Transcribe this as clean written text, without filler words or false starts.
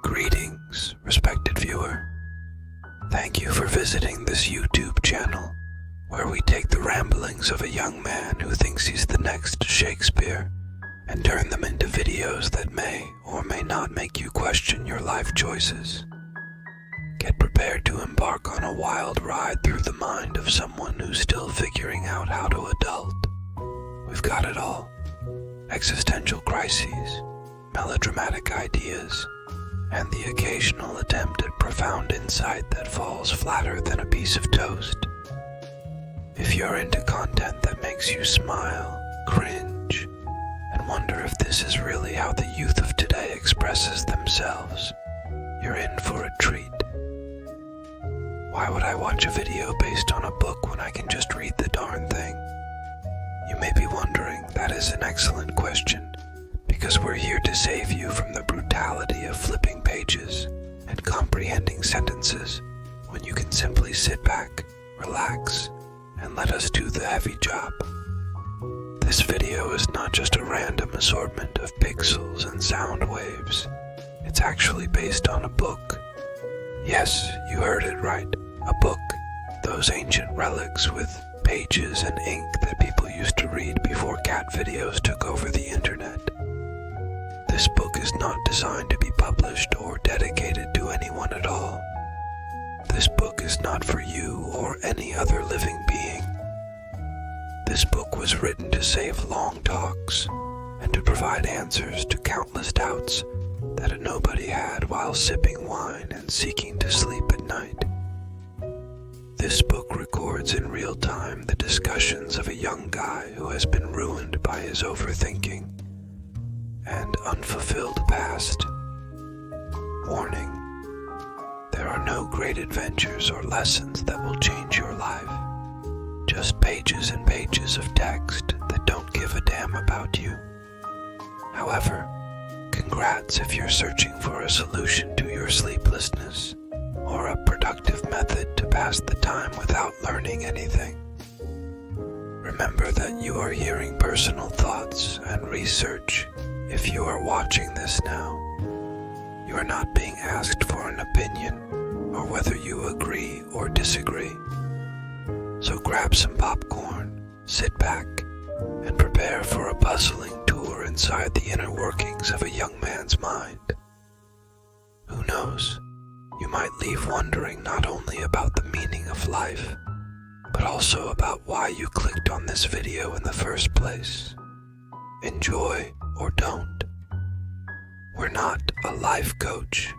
Greetings, respected viewer. Thank you for visiting this YouTube channel, where we take the ramblings of a young man who thinks he's the next Shakespeare and turn them into videos that may or may not make you question your life choices. Get prepared to embark on a wild ride through the mind of someone who's still figuring out how to adult. We've got it all. Existential crises, melodramatic ideas, and the occasional attempt at profound insight that falls flatter than a piece of toast. If you're into content that makes you smile, cringe, and wonder if this is really how the youth of today expresses themselves, you're in for a treat. Why would I watch a video based on a book when I can just read the darn thing? You may be wondering. That is an excellent question, because we're here to save you from the brutality of flipping pages and comprehending sentences when you can simply sit back, relax, and let us do the heavy job. This video is not just a random assortment of pixels and sound waves. It's actually based on a book. Yes, you heard it right. A book. Those ancient relics with pages and ink that people used to read before cat videos took over the internet. This book is not designed to be published or dedicated to anyone at all. This book is not for you or any other living being. This book was written to save long talks and to provide answers to countless doubts that a nobody had while sipping wine and seeking to sleep at night. This book records in real time the discussions of a young guy who has been ruined by his overthinking and unfulfilled past. Warning: there are no great adventures or lessons that will change your life. Just pages and pages of text that don't give a damn about you. However, congrats if you're searching for a solution to your sleeplessness or a productive method to pass the time without learning anything. Remember that you are hearing personal thoughts and research if you are watching this now. You are not being asked for an opinion or whether you agree or disagree. So grab some popcorn, sit back, and prepare for a puzzling tour inside the inner workings of a young man's mind. Who knows? You might leave wondering not only about the meaning of life, but also about why you clicked on this video in the first place. Enjoy or don't. We're not a life coach,